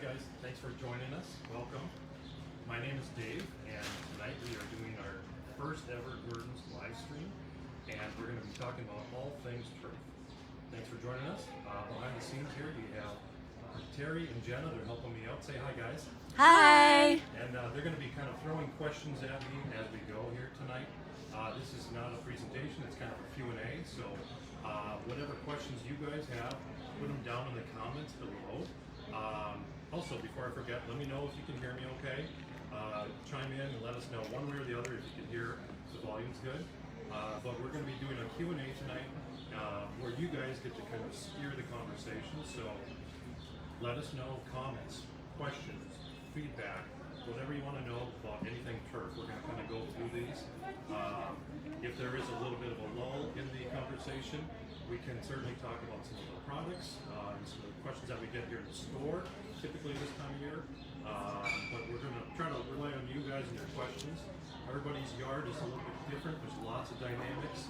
guys, thanks for joining us. Welcome. My name is Dave, and tonight we are doing our first ever Gertens live stream, and we're going to be talking about all things turf. Thanks for joining us. Behind the scenes here, we have Terry and Jenna. They're helping me out. Say hi, guys. Hi. And they're going to be kind of throwing questions at me as we go here tonight. This is not a presentation; it's kind of a Q&A. So, whatever questions you guys have, put them down in the comments below. Also, before I forget, let me know if you can hear me okay. Chime in and let us know one way or the other if you can hear the volume's good. But we're going to be doing a Q&A tonight where you guys get to kind of steer the conversation. So let us know comments, questions, feedback, whatever you want to know about anything turf. We're going to kind of go through these. If there is a little bit of a lull in the conversation, we can certainly talk about some of the products and some of the questions that we get here in the store, typically this time of year. But we're going to try to rely on you guys and your questions. Everybody's yard is a little bit different. There's lots of dynamics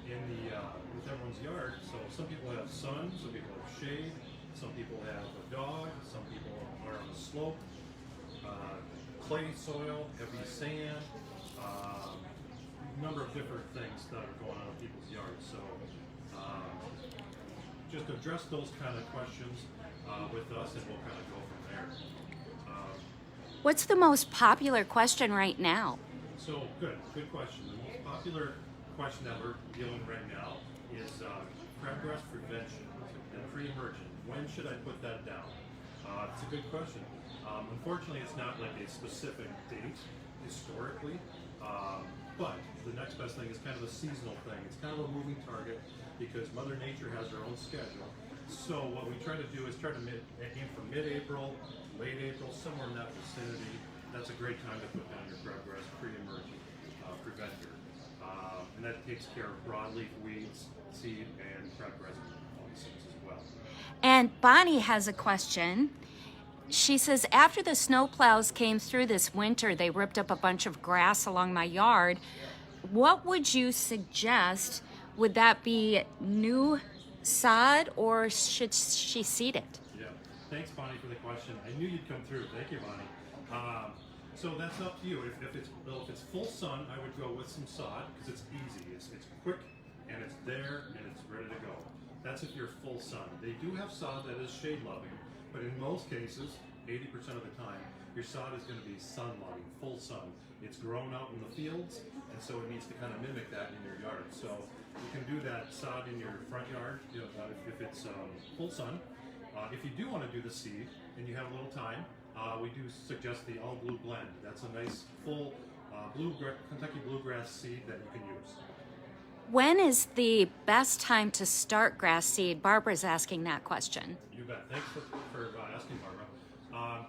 in the with everyone's yard. So some people have sun, some people have shade, some people have a dog, some people are on a slope, clay soil, heavy sand, number of different things that are going on in people's yards. So just address those kind of questions with us, and we'll kind of go from there. What's the most popular question right now? So good question. The most popular question that we're dealing right now is crabgrass prevention and pre-emergent. When should I put that down? It's a good question. Unfortunately, it's not like a specific date historically, but the next best thing is kind of a seasonal thing. It's kind of a moving target because Mother Nature has her own schedule. So what we try to do is try to aim for mid-April, late April, somewhere in that vicinity. That's a great time to put down your crabgrass pre-emergent preventer. And that takes care of broadleaf weeds, seed, and crabgrass funguses as well. And Bonnie has a question. She says, after the snowplows came through this winter, they ripped up a bunch of grass along my yard. What would you suggest? Would that be new sod or should she seed it? Yeah, thanks Bonnie for the question. I knew you'd come through. Thank you, Bonnie. So that's up to you. If it's full sun, I would go with some sod because it's easy. It's quick and it's there and it's ready to go. That's if you're full sun. They do have sod that is shade loving, but in most cases, 80% of the time, your sod is going to be sun loving, full sun. It's grown out in the fields, and so it needs to kind of mimic that in your yard. So you can do that sod in your front yard if it's full sun. If you do want to do the seed and you have a little time, we do suggest the all blue blend. That's a nice full Kentucky bluegrass seed that you can use. When is the best time to start grass seed? Barbara's asking that question. You bet. Thanks for asking, Barbara.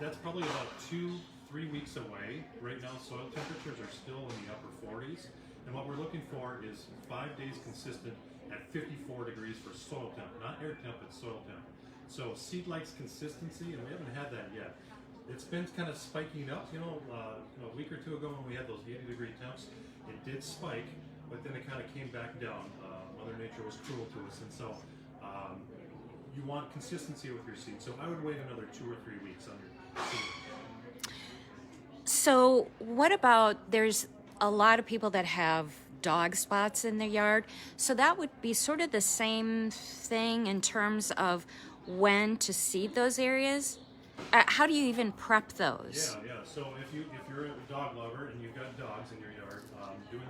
That's probably about 2-3 weeks away. Right now, soil temperatures are still in the upper 40s. And what we're looking for is 5 days consistent at 54 degrees for soil temp. Not air temp, it's soil temp. So seed likes consistency, and we haven't had that yet. It's been kind of spiking up. A week or two ago when we had those 80-degree temps, it did spike, but then it kind of came back down. Mother Nature was cruel to us, and so you want consistency with your seed. So I would wait another 2 or 3 weeks on your seed. So what about, there's a lot of people that have dog spots in their yard, so that would be sort of the same thing in terms of when to seed those areas. How do you even prep those? Yeah. So if you're a dog lover and you've got dogs in your yard doing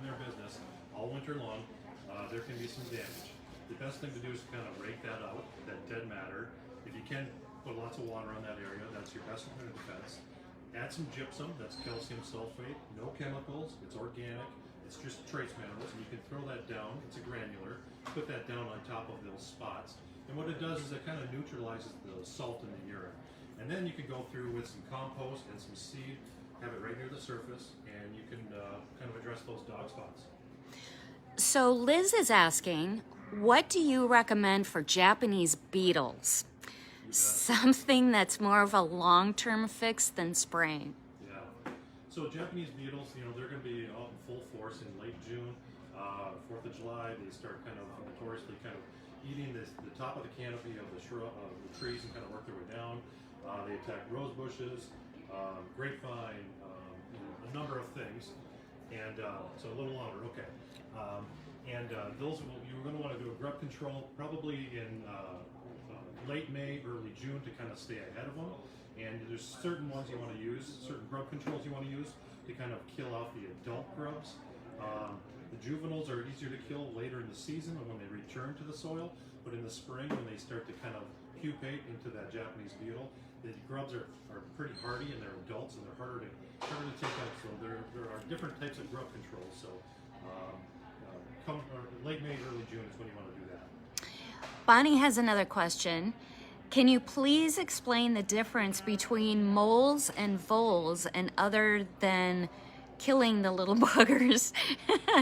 their business all winter long, there can be some damage. The best thing to do is kind of rake that out, that dead matter. If you can, put lots of water on that area. That's your best kind of defense. Add some gypsum. That's calcium sulfate. No chemicals. It's organic. It's just trace minerals, and you can throw that down. It's a granular. Put that down on top of those spots. And what it does is it kind of neutralizes the salt in the urine. And then you can go through with some compost and some seed, have it right near the surface, and you can kind of address those dog spots. So Liz is asking, what do you recommend for Japanese beetles? Something that's more of a long-term fix than spraying. Yeah. So Japanese beetles, they're going to be out in full force in late June. 4th of July, they start kind of notoriously kind of eating the top of the canopy of the trees and kind of work their way down. They attack rose bushes, grapevine, a number of things. And so a little longer, okay. You're going to want to do a grub control probably in late May, early June to kind of stay ahead of them. And there's certain ones you want to use, certain grub controls you want to use to kind of kill off the adult grubs. The juveniles are easier to kill later in the season when they return to the soil, but in the spring when they start to kind of pupate into that Japanese beetle, the grubs are pretty hardy and they're adults and they're harder to take out. So there are different types of grub controls. So late May, early June is when you want to do that. Bonnie has another question. Can you please explain the difference between moles and voles, and other than killing the little buggers?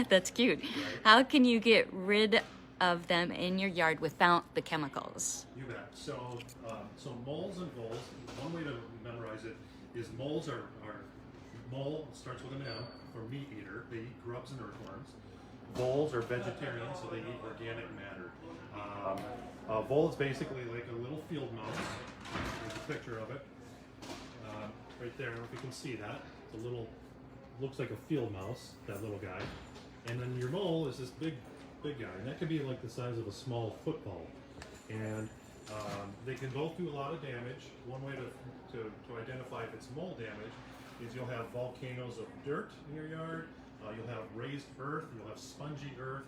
That's cute. Right. How can you get rid of them in your yard without the chemicals? You bet. So moles and voles, one way to memorize it is moles are mole starts with an M for meat eater. They eat grubs and earthworms. Voles are vegetarian, so they eat organic matter. Vole is basically like a little field mouse. There's a picture of it right there. I don't know if you can see that. It's a little, looks like a field mouse, that little guy. And then your mole is this big guy, and that could be like the size of a small football. And they can both do a lot of damage. One way to identify if it's mole damage is you'll have volcanoes of dirt in your yard. You'll have raised earth. You'll have spongy earth.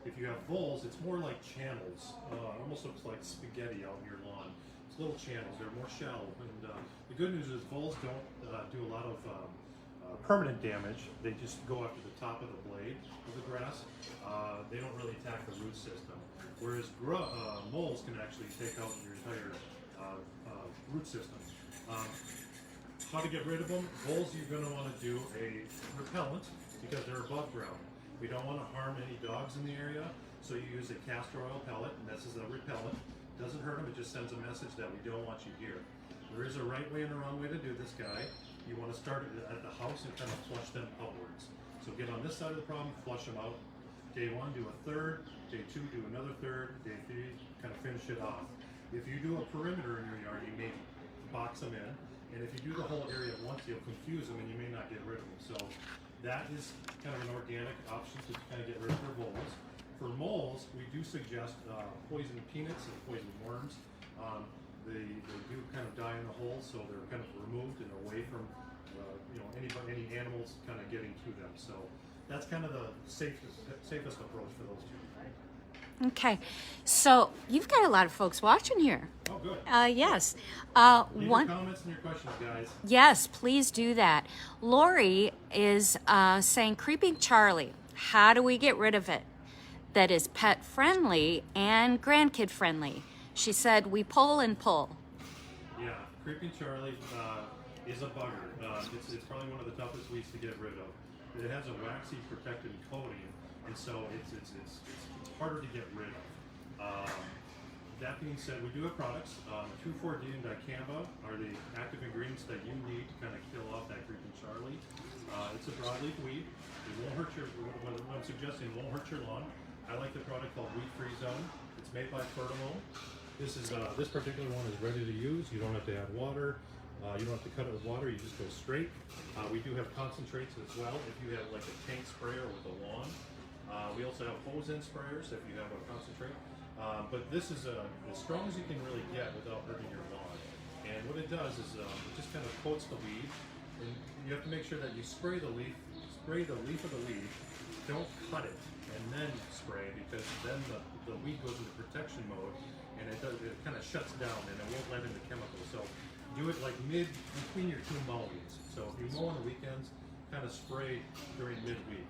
If you have voles, it's more like channels. Almost looks like spaghetti out in your lawn. It's little channels. They're more shallow. And the good news is voles don't do a lot of permanent damage. They just go after the top of the blade of the grass. They don't really attack the root system. Whereas moles can actually take out your entire root system. How to get rid of them? Voles, you're going to want to do a repellent because they're above ground. We don't want to harm any dogs in the area, so you use a castor oil pellet, and this is a repellent. It doesn't hurt them, it just sends a message that we don't want you here. There is a right way and a wrong way to do this, guy. You want to start at the house and kind of flush them outwards. So get on this side of the problem, flush them out. Day 1, do a third. Day 2, do another third. Day 3, kind of finish it off. If you do a perimeter in your yard, you may box them in. And if you do the whole area at once, you'll confuse them and you may not get rid of them. So that is kind of an organic option to kind of get rid of their voles. For moles, we do suggest poisoned peanuts and poisoned worms. They do kind of die in the hole, so they're kind of removed and away from any animals kind of getting to them. So that's kind of the safest approach for those two. Okay, so you've got a lot of folks watching here. Oh, good. Yes. Leave your comments and your questions, guys. Yes, please do that. Lori is saying, Creeping Charlie, how do we get rid of it that is pet friendly and grandkid friendly? She said, we pull and pull. Yeah, Creeping Charlie is a bugger. It's probably one of the toughest weeds to get rid of. It has a waxy protective coating, and so it's harder to get rid of. That being said, we do have products. 2,4-D and dicamba are the active ingredients that you need to kind of kill off that Creeping Charlie. It's a broadleaf weed. It won't hurt what I'm suggesting, it won't hurt your lawn. I like the product called Weed Free Zone. It's made by Fertilizer. This particular one is ready to use. You don't have to add water. You don't have to cut it with water. You just go straight. We do have concentrates as well. If you have like a tank sprayer with a lawn. We also have hose-in sprayers if you have a concentrate. But this is as strong as you can really get without hurting your lawn. And what it does is it just kind of coats the weed. And you have to make sure that you spray the leaf of the leaf. Don't cut it and then spray, because then the weed goes into protection mode and it kind of shuts down and it won't let in the chemicals. So do it like between your two mowings. So if you mow on the weekends, kind of spray during midweek,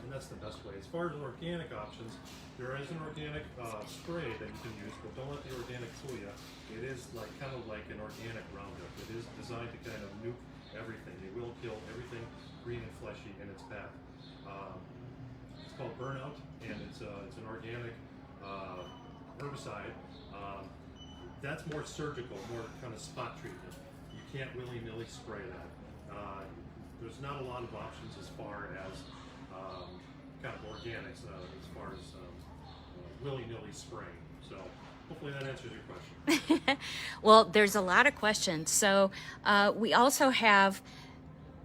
and that's the best way. As far as organic options, there is an organic spray that you can use, but don't let the organic fool you. It is kind of like an organic Roundup. It is designed to kind of nuke everything. It will kill everything green and fleshy in its path. It's called Burnout, and it's an organic herbicide. That's more surgical, more kind of spot treatment. You can't willy-nilly spray that. There's not a lot of options as far as kind of organics, as far as willy-nilly spraying. So hopefully that answers your question. Well, there's a lot of questions. So we also have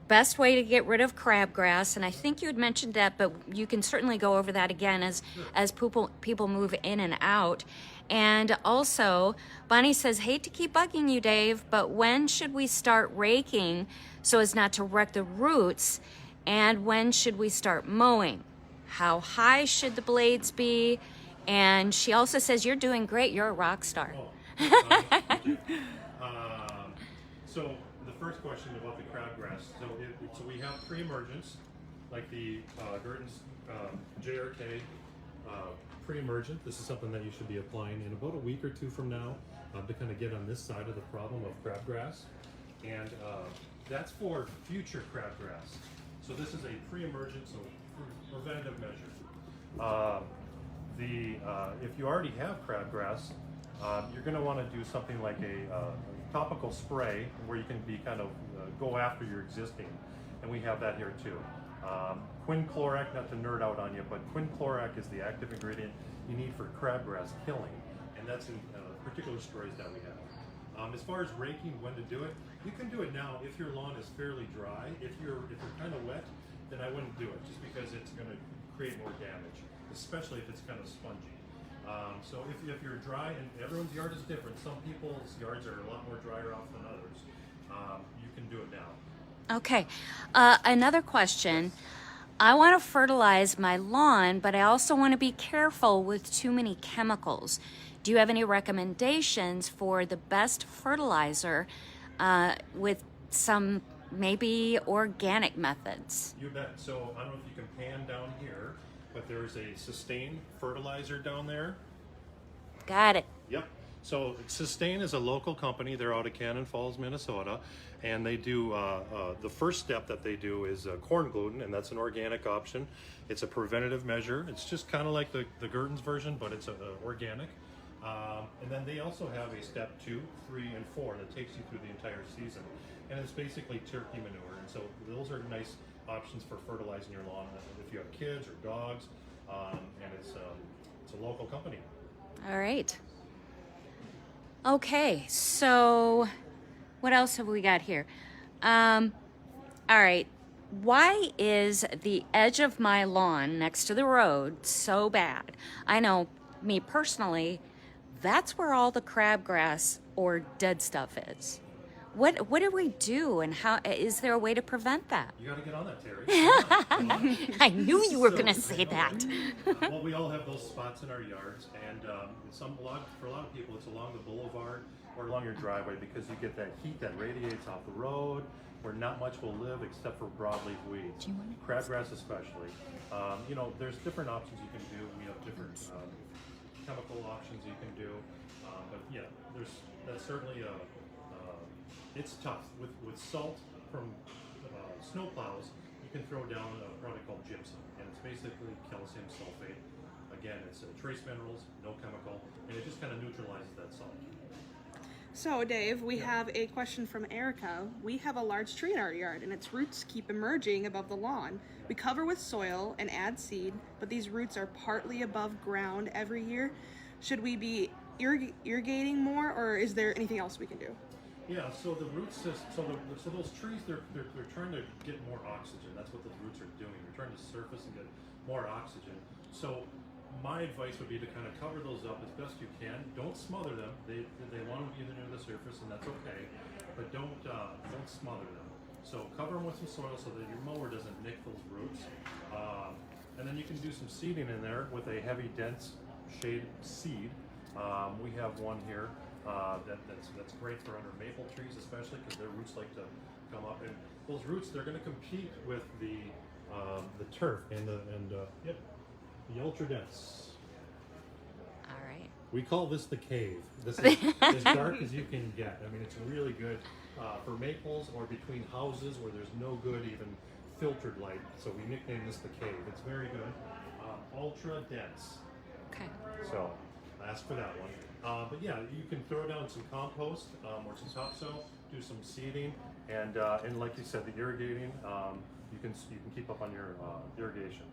best way to get rid of crabgrass, and I think you had mentioned that, but you can certainly go over that again as people move in and out. And also, Bonnie says, hate to keep bugging you, Dave, but when should we start raking so as not to wreck the roots? And when should we start mowing? How high should the blades be? And she also says, you're doing great. You're a rock star. Oh, thank you. So the first question about the crabgrass. So we have pre-emergence, like the Gertens JRK pre-emergent. This is something that you should be applying in about a week or two from now to kind of get on this side of the problem of crabgrass. And that's for future crabgrass. So this is a pre-emergent, so preventative measure. If you already have crabgrass, you're going to want to do something like a topical spray where you can be kind of go after your existing, and we have that here too. Quinclorac, not to nerd out on you, but quinclorac is the active ingredient you need for crabgrass killing, and that's in particular sprays that we have. As far as raking, when to do it, you can do it now if your lawn is fairly dry. If you're kind of wet, then I wouldn't do it, just because it's going to create more damage, especially if it's kind of spongy. So if you're dry, and everyone's yard is different, some people's yards are a lot more drier off than others, you can do it now. Okay. Another question. I want to fertilize my lawn, but I also want to be careful with too many chemicals. Do you have any recommendations for the best fertilizer with some maybe organic methods? You bet. So I don't know if you can pan down here, but there's a Sustain fertilizer down there. Got it. Yep. So Sustain is a local company. They're out of Cannon Falls, Minnesota, and they do the first step that they do is corn gluten, and that's an organic option. It's a preventative measure. It's just kind of like the Gertens version, but it's organic. And then they also have a step 2, 3, and 4 that takes you through the entire season, and it's basically turkey manure. And so those are nice options for fertilizing your lawn if you have kids or dogs, and it's a local company. All right. Okay, so what else have we got here? All right. Why is the edge of my lawn next to the road so bad? I know, me personally, that's where all the crabgrass or dead stuff is. What do we do, and how is there a way to prevent that? You got to get on that, Terry. I knew you were going to say that. Well, we all have those spots in our yards, and for a lot of people, it's along the boulevard or along your driveway, because you get that heat that radiates off the road, where not much will live except for broadleaf weeds, crabgrass especially. There's different options you can do. We have different chemical options you can do, but yeah, that's certainly it's tough with salt from snow plows. You can throw down a product called Gypsum, and it's basically calcium sulfate. Again, it's trace minerals, no chemical, and it just kind of neutralizes that salt. So Dave, we have a question from Erica. We have a large tree in our yard, and its roots keep emerging above the lawn. We cover with soil and add seed, but these roots are partly above ground every year. Should we be irrigating more, or is there anything else we can do? Yeah, so the root system, so those trees, they're trying to get more oxygen. That's what the roots are doing. They're trying to surface and get more oxygen. So my advice would be to kind of cover those up as best you can. Don't smother them. They want to be near the surface, and that's okay. But don't smother them. So cover them with some soil so that your mower doesn't nick those roots. And then you can do some seeding in there with a heavy, dense shade seed. We have one here. That's great for under maple trees, especially because their roots like to come up, and those roots, they're going to compete with the turf and the ultra dense. All right. We call this the cave. This is as dark as you can get. I mean, it's really good for maples or between houses where there's no good even filtered light. So we nicknamed this the cave. It's very good. Ultra dense. Okay. So ask for that one. But yeah, you can throw down some compost or some topsoil, do some seeding, and like you said, the irrigating. You can keep up on your irrigation.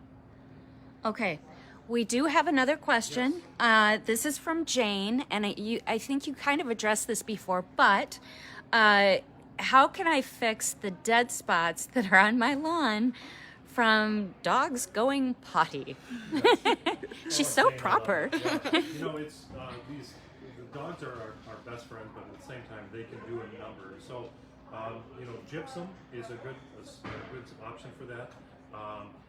Okay. We do have another question. This is from Jane, and I think you kind of addressed this before, but how can I fix the dead spots that are on my lawn from dogs going potty? She's so proper. You know, it's the dogs are our best friends, but at the same time, they can do a number. So, you know, gypsum is a good option for that.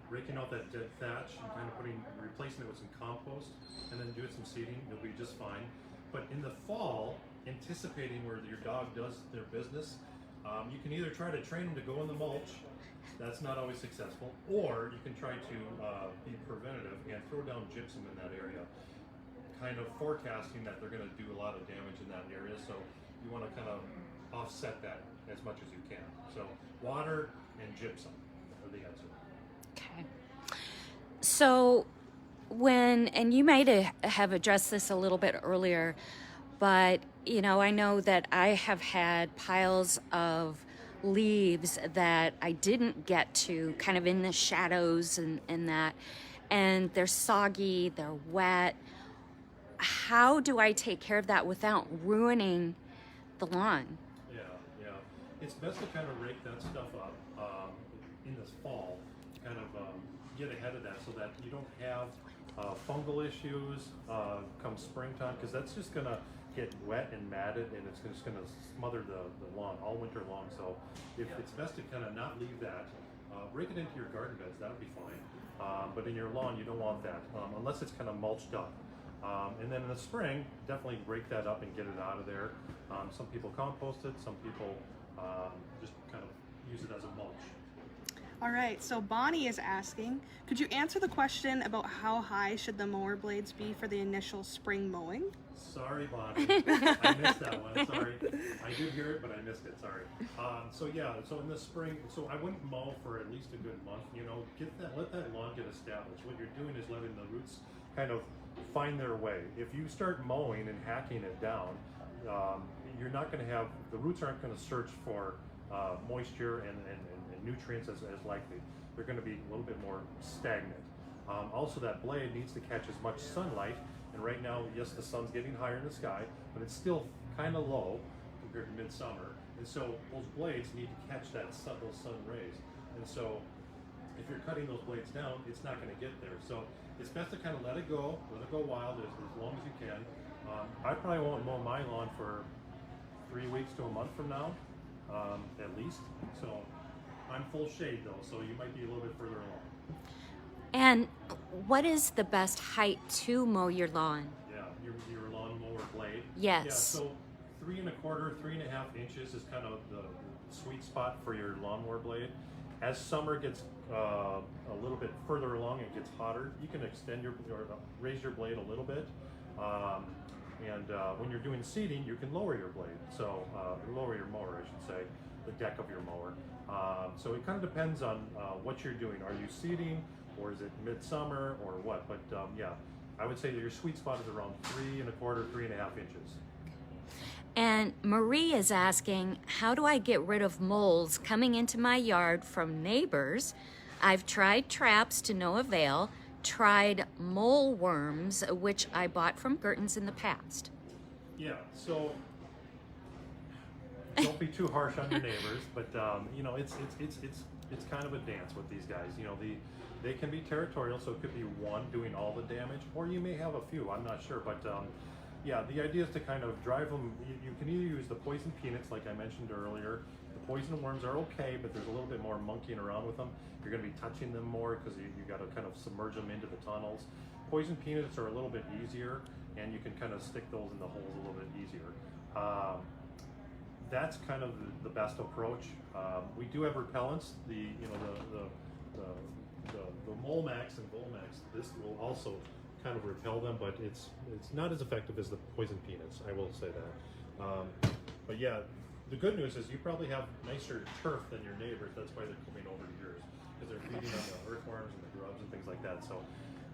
Raking out that dead thatch and kind of replacing it with some compost, and then doing some seeding, you'll be just fine. But in the fall, anticipating where your dog does their business, you can either try to train them to go in the mulch. That's not always successful, or you can try to be preventative and throw down gypsum in that area, kind of forecasting that they're going to do a lot of damage in that area. So you want to kind of offset that as much as you can. So water and gypsum are the answer. Okay. So and you might have addressed this a little bit earlier, but you know, I know that I have had piles of leaves that I didn't get to, kind of in the shadows and that, and they're soggy, they're wet. How do I take care of that without ruining the lawn? Yeah. It's best to kind of rake that stuff up in this fall, kind of get ahead of that so that you don't have fungal issues come springtime, because that's just going to get wet and matted, and it's just going to smother the lawn all winter long. So it's best to kind of not leave that. Rake it into your garden beds, that would be fine. But in your lawn, you don't want that unless it's kind of mulched up. And then in the spring, definitely rake that up and get it out of there. Some people compost it, some people just kind of use it as a mulch. All right, so Bonnie is asking, could you answer the question about how high should the mower blades be for the initial spring mowing? Sorry, Bonnie. I missed that one. Sorry. I did hear it, but I missed it. Sorry. So in the spring, so I wouldn't mow for at least a good month. You know, let that lawn get established. What you're doing is letting the roots kind of find their way. If you start mowing and hacking it down, you're not going to have, the roots aren't going to search for moisture and nutrients as likely. They're going to be a little bit more stagnant. Also, that blade needs to catch as much sunlight. And right now, yes, the sun's getting higher in the sky, but it's still kind of low compared to midsummer. And so those blades need to catch those sun rays. And so if you're cutting those blades down, it's not going to get there. So it's best to kind of let it go wild as long as you can. I probably won't mow my lawn for 3 weeks to a month from now, at least. So I'm full shade though, so you might be a little bit further along. And what is the best height to mow your lawn? Yeah, your lawnmower blade. Yes. Yeah, so 3 1/4, 3.5 inches is kind of the sweet spot for your lawnmower blade. As summer gets a little bit further along and gets hotter, you can extend raise your blade a little bit. When you're doing seeding, you can lower your blade. So lower your mower, I should say, the deck of your mower. So it kind of depends on what you're doing. Are you seeding, or is it midsummer, or what? But yeah, I would say that your sweet spot is around 3 1/4, 3.5 inches. And Marie is asking, how do I get rid of moles coming into my yard from neighbors? I've tried traps to no avail, tried mole worms, which I bought from Gertens in the past. Yeah, so don't be too harsh on your neighbors, but you know, it's kind of a dance with these guys. You know, they can be territorial, so it could be one doing all the damage, or you may have a few, I'm not sure, but yeah, the idea is to kind of drive them. You can either use the poison peanuts, like I mentioned earlier. The poison worms are okay, but there's a little bit more monkeying around with them. You're going to be touching them more because you got to kind of submerge them into the tunnels. Poison peanuts are a little bit easier, and you can kind of stick those in the holes a little bit easier. That's kind of the best approach. We do have repellents. The Molmax and Volmax. This will also kind of repel them, but it's not as effective as the poison peanuts. I will say that. But yeah, the good news is you probably have nicer turf than your neighbors. That's why they're coming over to yours, because they're feeding on the earthworms and the grubs and things like that. So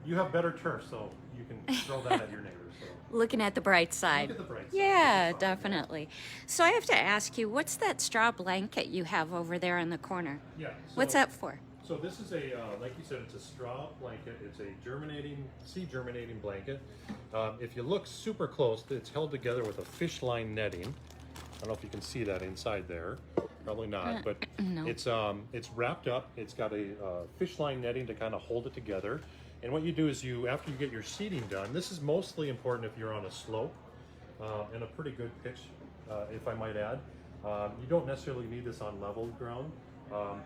you have better turf, so you can throw that at your neighbors. So. Looking at the bright side. Look at the bright side. Yeah, definitely. So I have to ask you, what's that straw blanket you have over there in the corner? Yeah. So, What's that for? So this is a, like you said, it's a straw blanket. It's a seed germinating blanket. If you look super close, it's held together with a fish line netting. I don't know if you can see that inside there. Probably not, but no. It's wrapped up. It's got a fish line netting to kind of hold it together. And what you do is after you get your seeding done, this is mostly important if you're on a slope and a pretty good pitch, if I might add. You don't necessarily need this on level ground.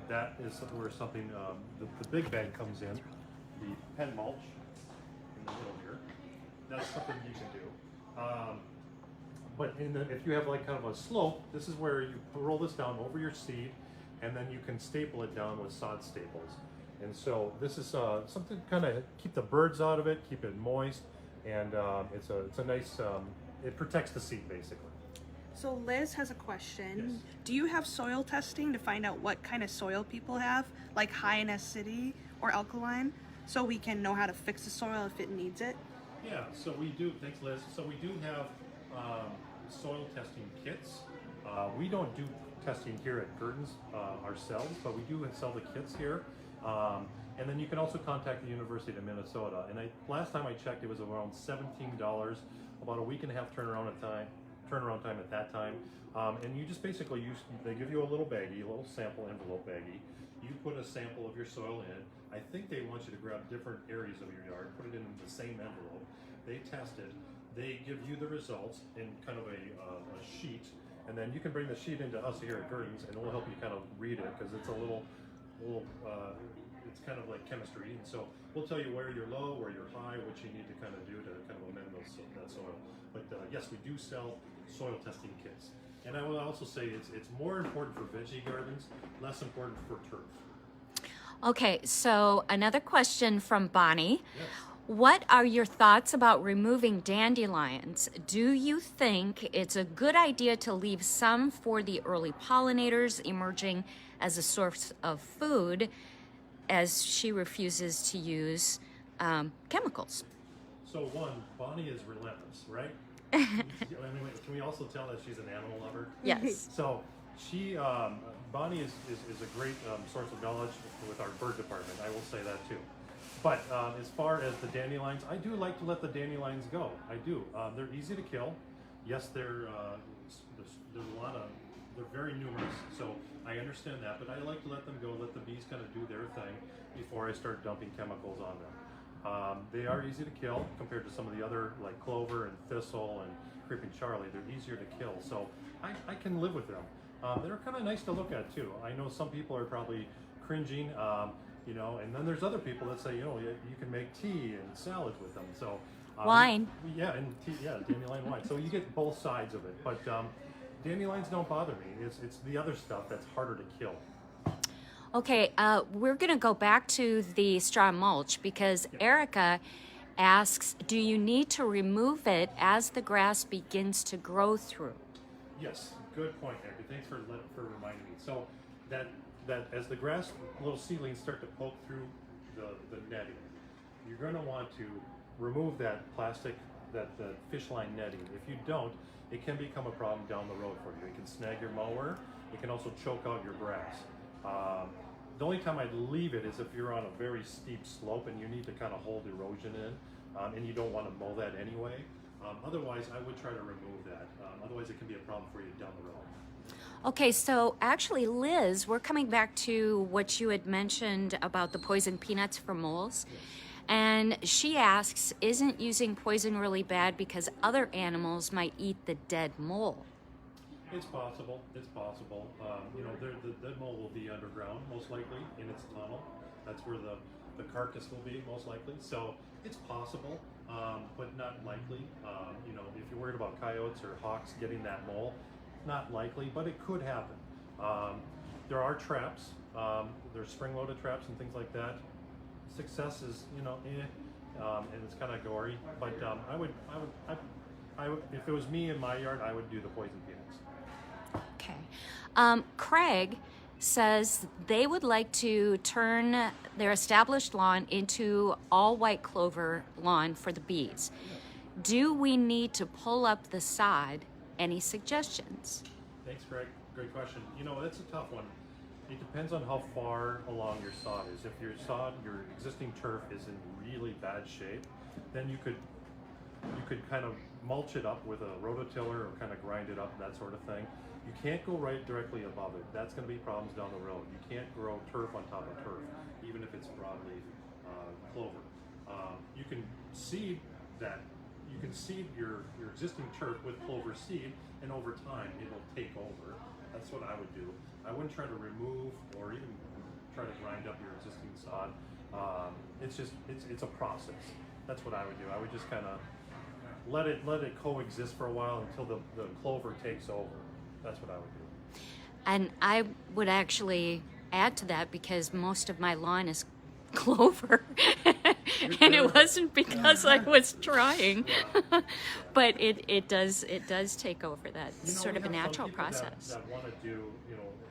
That is where something, the big bag comes in, the pen mulch in the middle here. That's something you can do. But if you have like kind of a slope, this is where you roll this down over your seed, and then you can staple it down with sod staples. And so this is something to kind of keep the birds out of it, keep it moist, and it's a nice, it protects the seed basically. So Liz has a question. Yes. Do you have soil testing to find out what kind of soil people have, like high in acidity or alkaline, so we can know how to fix the soil if it needs it? Yeah, so we do, thanks Liz. So we do have soil testing kits. We don't do testing here at Gertens ourselves, but we do sell the kits here. And then you can also contact the University of Minnesota. And last time I checked, it was around $17, about a week and a half turnaround time at that time. And you just basically they give you a little baggie, a little sample envelope baggie. You put a sample of your soil in. I think they want you to grab different areas of your yard, put it in the same envelope. They test it. They give you the results in kind of a sheet, and then you can bring the sheet into us here at Gertens, and we'll help you kind of read it because it's it's kind of like chemistry. And so we'll tell you where you're low, where you're high, what you need to kind of do to kind of amend that soil. But yes, we do sell soil testing kits. And I will also say it's more important for veggie gardens, less important for turf. Okay, so another question from Bonnie. Yes. What are your thoughts about removing dandelions? Do you think it's a good idea to leave some for the early pollinators emerging as a source of food, as she refuses to use chemicals? So one, Bonnie is relentless, right? I mean, can we also tell that she's an animal lover? Yes. So she, Bonnie is a great source of knowledge with our bird department. I will say that too. But as far as the dandelions, I do like to let the dandelions go. I do. They're easy to kill. Yes, there's a lot of, they're very numerous. So I understand that, but I like to let them go, let the bees kind of do their thing before I start dumping chemicals on them. They are easy to kill compared to some of the other, like clover and thistle and creeping Charlie. They're easier to kill, so I can live with them. They're kind of nice to look at too. I know some people are probably cringing, you know, and then there's other people that say, you know, you can make tea and salads with them. So Wine. Yeah, and tea, yeah, dandelion wine. So you get both sides of it, but dandelions don't bother me. It's the other stuff that's harder to kill. Okay, we're going to go back to the straw mulch because Erica asks, do you need to remove it as the grass begins to grow through? Yes, good point, Erica. Thanks for reminding me. So that as the grass little seedlings start to poke through the netting, you're going to want to remove that plastic, the fish line netting. If you don't, it can become a problem down the road for you. It can snag your mower. It can also choke out your grass. The only time I'd leave it is if you're on a very steep slope and you need to kind of hold erosion in, and you don't want to mow that anyway. Otherwise, I would try to remove that. Otherwise, it can be a problem for you down the road. Okay, so actually, Liz, we're coming back to what you had mentioned about the poison peanuts for moles. Yes. And she asks, isn't using poison really bad because other animals might eat the dead mole? It's possible. It's possible. You know, the mole will be underground, most likely, in its tunnel. That's where the carcass will be, most likely. So it's possible, but not likely. You know, if you're worried about coyotes or hawks getting that mole, not likely, but it could happen. There are traps. There's spring-loaded traps and things like that. Success is, you know, and it's kind of gory. But I would, if it was me in my yard, I would do the poison peanuts. Okay. Craig says they would like to turn their established lawn into all white clover lawn for the bees. Do we need to pull up the sod? Any suggestions? Thanks, Greg. Great question. You know, that's a tough one. It depends on how far along your sod is. If your existing turf is in really bad shape, then you could kind of mulch it up with a rototiller or kind of grind it up and that sort of thing. You can't go right directly above it. That's going to be problems down the road. You can't grow turf on top of turf, even if it's broadleaf clover. You can seed that. You can seed your existing turf with clover seed, and over time it'll take over. That's what I would do. I wouldn't try to remove or even try to grind up your existing sod. It's a process. That's what I would do. I would just kind of let it coexist for a while until the clover takes over. That's what I would do. And I would actually add to that because most of my lawn is clover. And it wasn't because I was trying. But it does take over. That's sort of a natural process. That want to do,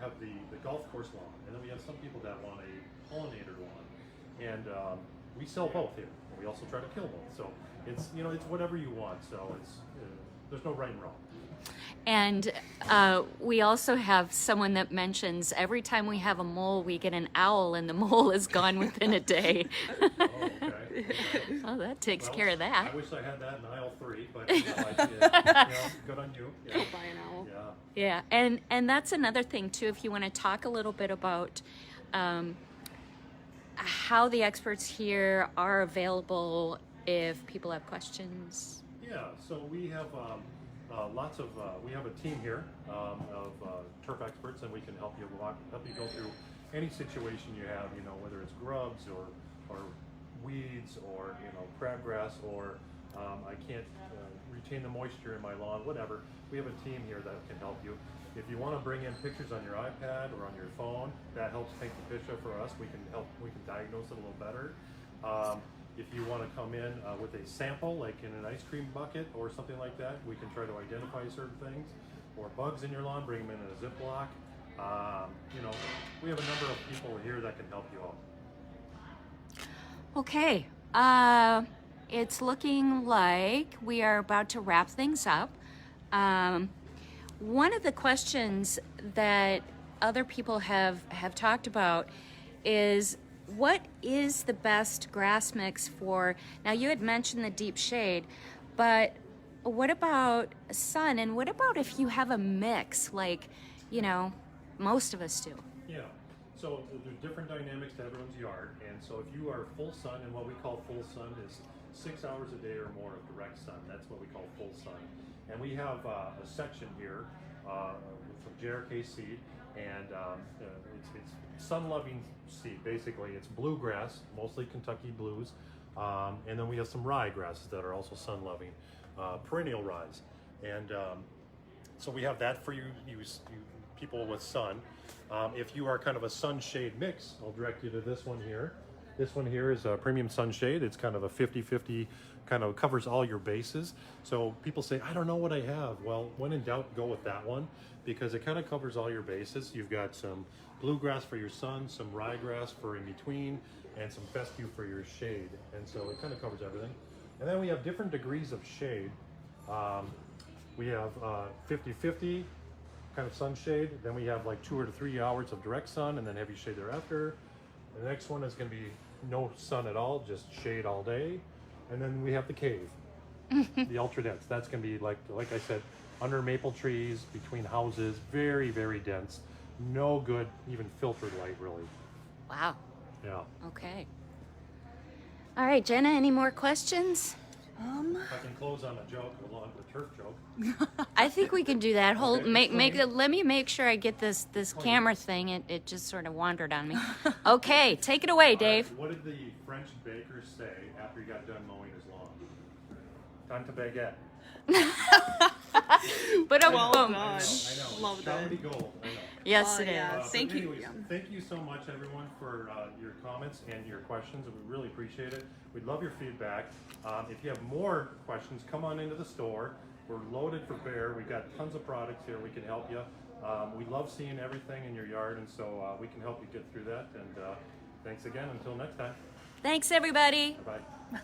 have the golf course lawn, and then we have some people that want a pollinator lawn, and we sell both here. And we also try to kill both. So it's it's whatever you want. So it's there's no right and wrong. And we also have someone that mentions every time we have a mole, we get an owl, and the mole is gone within a day. Oh, okay. Oh, that takes care of that. I wish I had that in aisle 3, but good on you. Yeah. Buy an owl. Yeah, and that's another thing too. If you want to talk a little bit about how the experts here are available if people have questions. Yeah, so we have we have a team here of turf experts, and we can help you go through any situation you have. Whether it's grubs or weeds or crabgrass or I can't retain the moisture in my lawn, whatever. We have a team here that can help you. If you want to bring in pictures on your iPad or on your phone, that helps paint the picture for us. We can diagnose it a little better. If you want to come in with a sample, like in an ice cream bucket or something like that, we can try to identify certain things. Or bugs in your lawn, bring them in a Ziploc. We have a number of people here that can help you out. Okay, it's looking like we are about to wrap things up. One of the questions that other people have talked about is, what is the best grass mix for, now you had mentioned the deep shade, but what about sun, and what about if you have a mix like, most of us do? Yeah, so there's different dynamics to everyone's yard, and so if you are full sun, and what we call full sun is 6 hours a day or more of direct sun, that's what we call full sun. And we have a section here from JRK seed, and it's sun-loving seed, basically. It's bluegrass, mostly Kentucky blues, and then we have some rye grasses that are also sun-loving, perennial rye. And so we have that for you people with sun. If you are kind of a sunshade mix, I'll direct you to this one here. This one here is a premium sunshade. It's kind of a 50-50, kind of covers all your bases. So people say, I don't know what I have. Well, when in doubt, go with that one, because it kind of covers all your bases. You've got some bluegrass for your sun, some ryegrass for in between, and some fescue for your shade. And so it kind of covers everything. And then we have different degrees of shade. We have 50-50 kind of sunshade. Then we have like 2 or 3 hours of direct sun, and then heavy shade thereafter. The next one is going to be no sun at all, just shade all day. And then we have the cave, the ultra dense. That's going to be like I said, under maple trees, between houses, very, very dense. No good, even filtered light, really. Wow. Yeah. Okay. All right, Jenna, any more questions? I can close on a joke, a turf joke. I think we can do that. Hold, Okay, let me make sure I get this camera thing. It just sort of wandered on me. Okay, take it away, Dave. What did the French baker say after he got done mowing his lawn? Time to baguette. But Well done. I know. Love that. Comedy gold. I know. Yes, it yeah. is. Thank you. Anyways, Yeah. thank you so much, everyone, for your comments and your questions. We really appreciate it. We'd love your feedback. If you have more questions, come on into the store. We're loaded for bear. We've got tons of products here. We can help you. We love seeing everything in your yard, and so we can help you get through that. And thanks again. Until next time. Thanks, everybody. Bye-bye.